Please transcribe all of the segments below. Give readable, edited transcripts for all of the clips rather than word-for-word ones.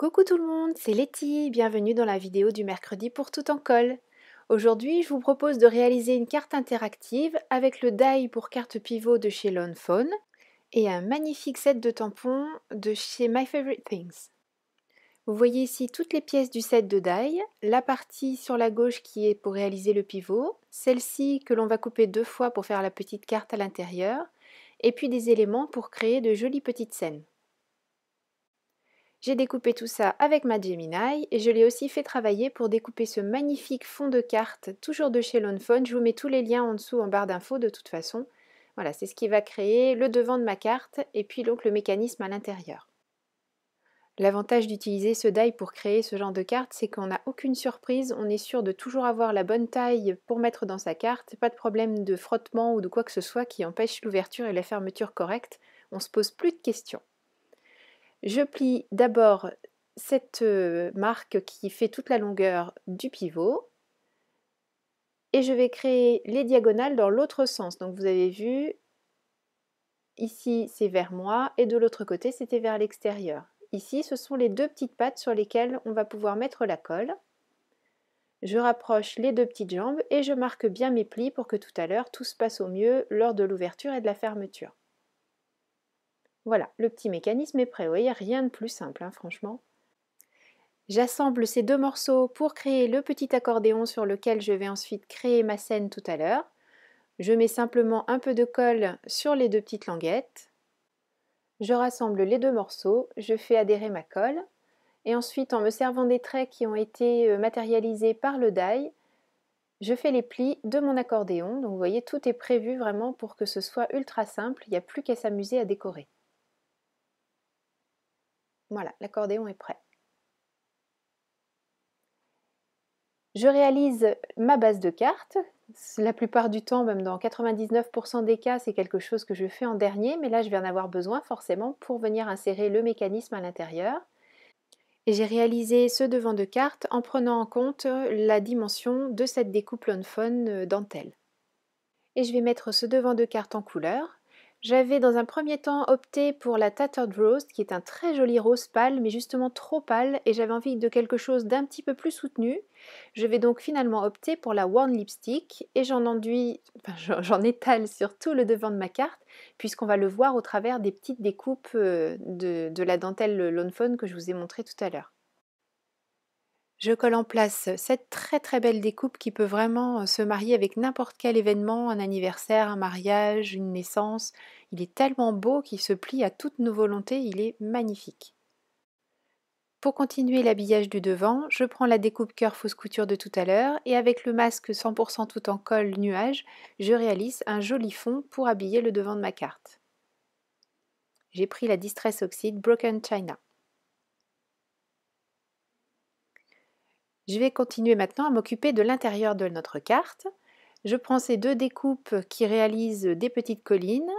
Coucou tout le monde, c'est Letty, bienvenue dans la vidéo du mercredi pour tout en colle. Aujourd'hui, je vous propose de réaliser une carte interactive avec le die pour carte pivot de chez Lone Phone et un magnifique set de tampons de chez My Favorite Things. Vous voyez ici toutes les pièces du set de die, la partie sur la gauche qui est pour réaliser le pivot, celle-ci que l'on va couper deux fois pour faire la petite carte à l'intérieur, et puis des éléments pour créer de jolies petites scènes. J'ai découpé tout ça avec ma Gemini et je l'ai aussi fait travailler pour découper ce magnifique fond de carte, toujours de chez Lone Phone. Je vous mets tous les liens en dessous en barre d'infos de toute façon. Voilà, c'est ce qui va créer le devant de ma carte et puis donc le mécanisme à l'intérieur. L'avantage d'utiliser ce die pour créer ce genre de carte, c'est qu'on n'a aucune surprise, on est sûr de toujours avoir la bonne taille pour mettre dans sa carte, pas de problème de frottement ou de quoi que ce soit qui empêche l'ouverture et la fermeture correcte, on ne se pose plus de questions. Je plie d'abord cette marque qui fait toute la longueur du pivot et je vais créer les diagonales dans l'autre sens. Donc vous avez vu, ici c'est vers moi et de l'autre côté c'était vers l'extérieur. Ici ce sont les deux petites pattes sur lesquelles on va pouvoir mettre la colle. Je rapproche les deux petites jambes et je marque bien mes plis pour que tout à l'heure tout se passe au mieux lors de l'ouverture et de la fermeture. Voilà, le petit mécanisme est prêt. Vous voyez, rien de plus simple, hein, franchement. J'assemble ces deux morceaux pour créer le petit accordéon sur lequel je vais ensuite créer ma scène tout à l'heure. Je mets simplement un peu de colle sur les deux petites languettes. Je rassemble les deux morceaux, je fais adhérer ma colle et ensuite en me servant des traits qui ont été matérialisés par le die, je fais les plis de mon accordéon. Donc vous voyez, tout est prévu vraiment pour que ce soit ultra simple, il n'y a plus qu'à s'amuser à décorer. Voilà, l'accordéon est prêt. Je réalise ma base de cartes. La plupart du temps, même dans 99% des cas, c'est quelque chose que je fais en dernier, mais là je vais en avoir besoin forcément pour venir insérer le mécanisme à l'intérieur. Et j'ai réalisé ce devant de carte en prenant en compte la dimension de cette découpe Lone Phone dentelle. Et je vais mettre ce devant de carte en couleur. J'avais dans un premier temps opté pour la Tattered Rose, qui est un très joli rose pâle, mais justement trop pâle, et j'avais envie de quelque chose d'un petit peu plus soutenu. Je vais donc finalement opter pour la Worn Lipstick, et j'en étale sur tout le devant de ma carte, puisqu'on va le voir au travers des petites découpes de la dentelle Lone Phone que je vous ai montré tout à l'heure. Je colle en place cette très belle découpe qui peut vraiment se marier avec n'importe quel événement, un anniversaire, un mariage, une naissance. Il est tellement beau qu'il se plie à toutes nos volontés, il est magnifique. Pour continuer l'habillage du devant, je prends la découpe cœur fausse couture de tout à l'heure et avec le masque 100% tout en colle nuage, je réalise un joli fond pour habiller le devant de ma carte. J'ai pris la Distress Oxide Broken China. Je vais continuer maintenant à m'occuper de l'intérieur de notre carte. Je prends ces deux découpes qui réalisent des petites collines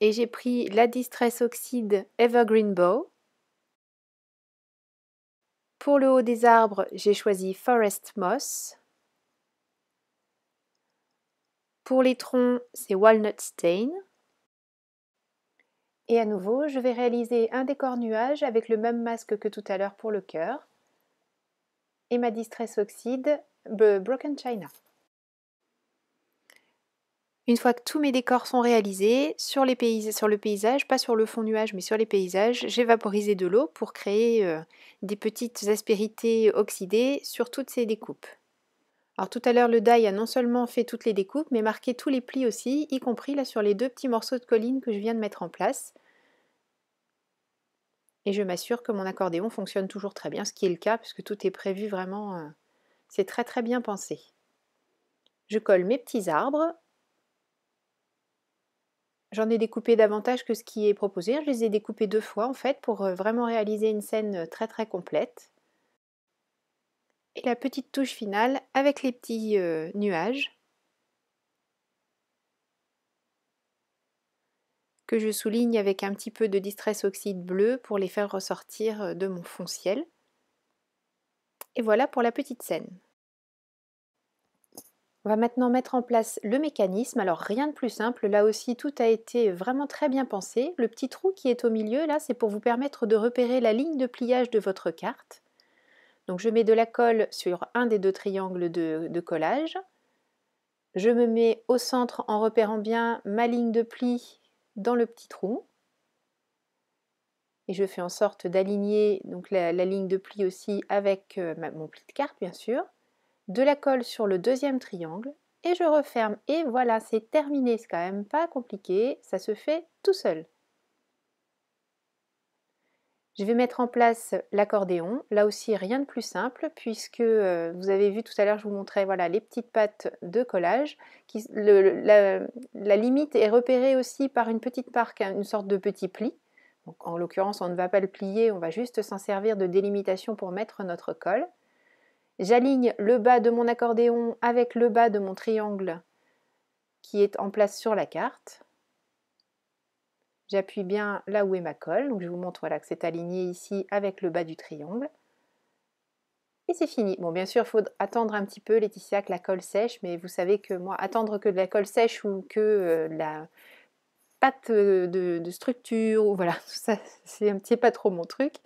et j'ai pris la Distress Oxide Evergreen Bow. Pour le haut des arbres, j'ai choisi Forest Moss. Pour les troncs, c'est Walnut Stain. Et à nouveau, je vais réaliser un décor nuage avec le même masque que tout à l'heure pour le cœur. Et ma Distress Oxide Broken China. Une fois que tous mes décors sont réalisés, sur le paysage, pas sur le fond nuage, mais sur les paysages, j'ai vaporisé de l'eau pour créer des petites aspérités oxydées sur toutes ces découpes. Alors tout à l'heure, le die a non seulement fait toutes les découpes, mais marqué tous les plis aussi, y compris là sur les deux petits morceaux de colline que je viens de mettre en place. Et je m'assure que mon accordéon fonctionne toujours très bien, ce qui est le cas, puisque tout est prévu vraiment, c'est très bien pensé. Je colle mes petits arbres. J'en ai découpé davantage que ce qui est proposé. Je les ai découpés deux fois en fait pour vraiment réaliser une scène très complète. Et la petite touche finale avec les petits nuages que je souligne avec un petit peu de Distress Oxide bleu pour les faire ressortir de mon fond ciel. Et voilà pour la petite scène. On va maintenant mettre en place le mécanisme. Alors rien de plus simple, là aussi tout a été vraiment très bien pensé. Le petit trou qui est au milieu, là, c'est pour vous permettre de repérer la ligne de pliage de votre carte. Donc je mets de la colle sur un des deux triangles de collage. Je me mets au centre en repérant bien ma ligne de pli dans le petit trou. Et je fais en sorte d'aligner donc la ligne de pli aussi avec mon pli de carte, bien sûr. De la colle sur le deuxième triangle et je referme. Et voilà, c'est terminé. C'est quand même pas compliqué. Ça se fait tout seul. Je vais mettre en place l'accordéon. Là aussi, rien de plus simple puisque vous avez vu tout à l'heure, je vous montrais voilà, les petites pattes de collage. La limite est repérée aussi par une petite marque, une sorte de petit pli. Donc, en l'occurrence, on ne va pas le plier, on va juste s'en servir de délimitation pour mettre notre colle. J'aligne le bas de mon accordéon avec le bas de mon triangle qui est en place sur la carte. J'appuie bien là où est ma colle, donc je vous montre voilà, que c'est aligné ici avec le bas du triangle. Et c'est fini. Bon, bien sûr, il faut attendre un petit peu, Laetitia, que la colle sèche, mais vous savez que moi, attendre que de la colle sèche ou que la pâte de structure, ou voilà, ça, c'est pas trop mon truc.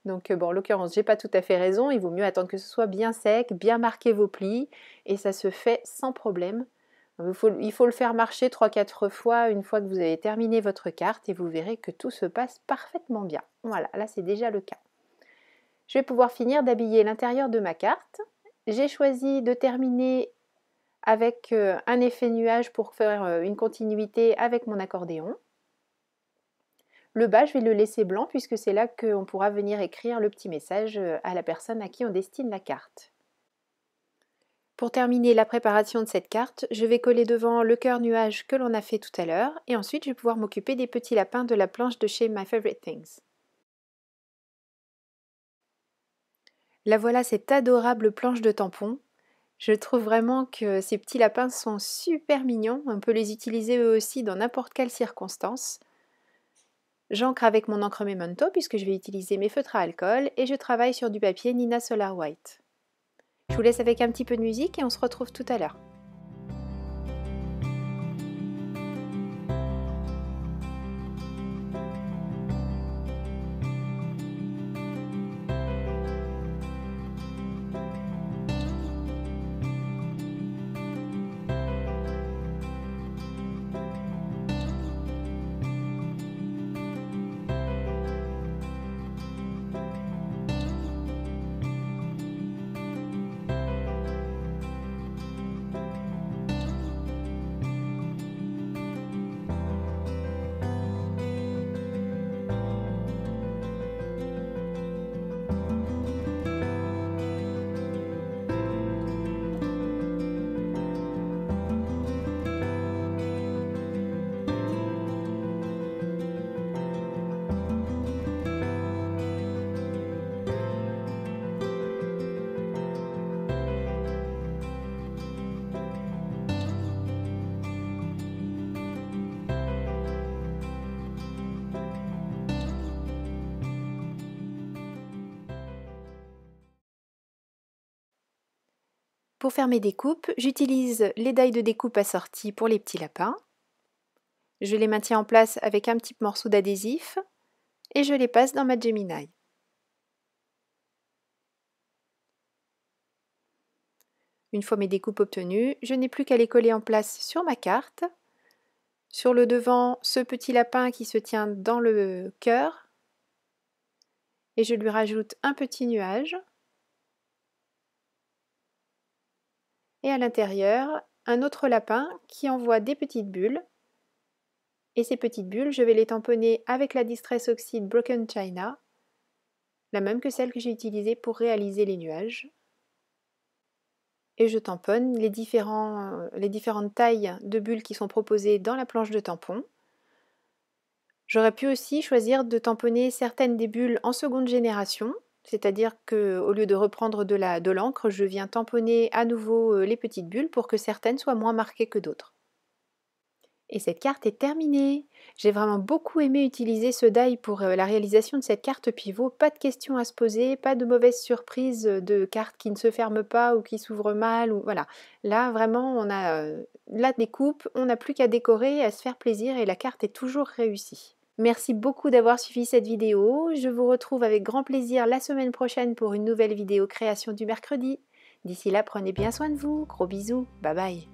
Donc bon, en l'occurrence, j'ai pas tout à fait raison, il vaut mieux attendre que ce soit bien sec, bien marquer vos plis, et ça se fait sans problème. Il faut le faire marcher 3-4 fois une fois que vous avez terminé votre carte et vous verrez que tout se passe parfaitement bien. Voilà, là c'est déjà le cas. Je vais pouvoir finir d'habiller l'intérieur de ma carte. J'ai choisi de terminer avec un effet nuage pour faire une continuité avec mon accordéon. Le bas, je vais le laisser blanc puisque c'est là qu'on pourra venir écrire le petit message à la personne à qui on destine la carte. Pour terminer la préparation de cette carte, je vais coller devant le cœur nuage que l'on a fait tout à l'heure et ensuite je vais pouvoir m'occuper des petits lapins de la planche de chez My Favorite Things. La voilà, cette adorable planche de tampons. Je trouve vraiment que ces petits lapins sont super mignons, on peut les utiliser eux aussi dans n'importe quelle circonstance. J'encre avec mon encre Memento puisque je vais utiliser mes feutres à alcool et je travaille sur du papier Nina Solar White. Je vous laisse avec un petit peu de musique et on se retrouve tout à l'heure. Pour faire mes découpes, j'utilise les dailles de découpe assorties pour les petits lapins. Je les maintiens en place avec un petit morceau d'adhésif et je les passe dans ma Gemini. Une fois mes découpes obtenues, je n'ai plus qu'à les coller en place sur ma carte. Sur le devant, ce petit lapin qui se tient dans le cœur et je lui rajoute un petit nuage. Et à l'intérieur, un autre lapin qui envoie des petites bulles. Et ces petites bulles, je vais les tamponner avec la Distress Oxide Broken China, la même que celle que j'ai utilisée pour réaliser les nuages. Et je tamponne les différentes tailles de bulles qui sont proposées dans la planche de tampon. J'aurais pu aussi choisir de tamponner certaines des bulles en seconde génération, c'est-à-dire qu'au lieu de reprendre de l'encre, je viens tamponner à nouveau les petites bulles pour que certaines soient moins marquées que d'autres. Et cette carte est terminée. J'ai vraiment beaucoup aimé utiliser ce die pour la réalisation de cette carte pivot. Pas de questions à se poser, pas de mauvaises surprises de cartes qui ne se ferment pas ou qui s'ouvrent mal. Ou, voilà. Là, vraiment, on a la découpe, on n'a plus qu'à décorer, à se faire plaisir et la carte est toujours réussie. Merci beaucoup d'avoir suivi cette vidéo. Je vous retrouve avec grand plaisir la semaine prochaine pour une nouvelle vidéo création du mercredi. D'ici là, prenez bien soin de vous. Gros bisous. Bye bye.